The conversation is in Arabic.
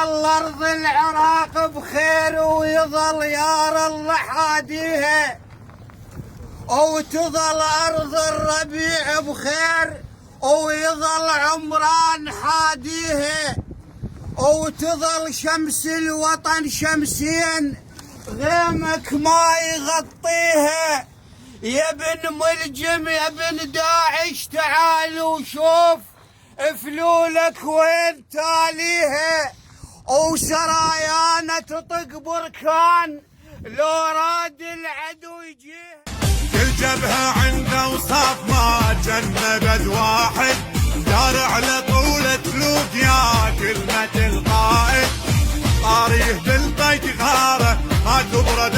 الأرض العراق بخير ويظل يا الله حاديها، وتظل أرض الربيع بخير ويظل عمران حاديها، وتظل شمس الوطن شمسين غيمك ما يغطيها. يا ابن ملجم يا ابن داعش تعال وشوف فلولك وين تاليها، وسرايانا تطق بركان لو راد العدو يجيه. كل جبهة عنده وصاف ما جنبت واحد، دار على طولة فلوك يا كلمة القائد، طاريه بالطيق غاره ما تبرد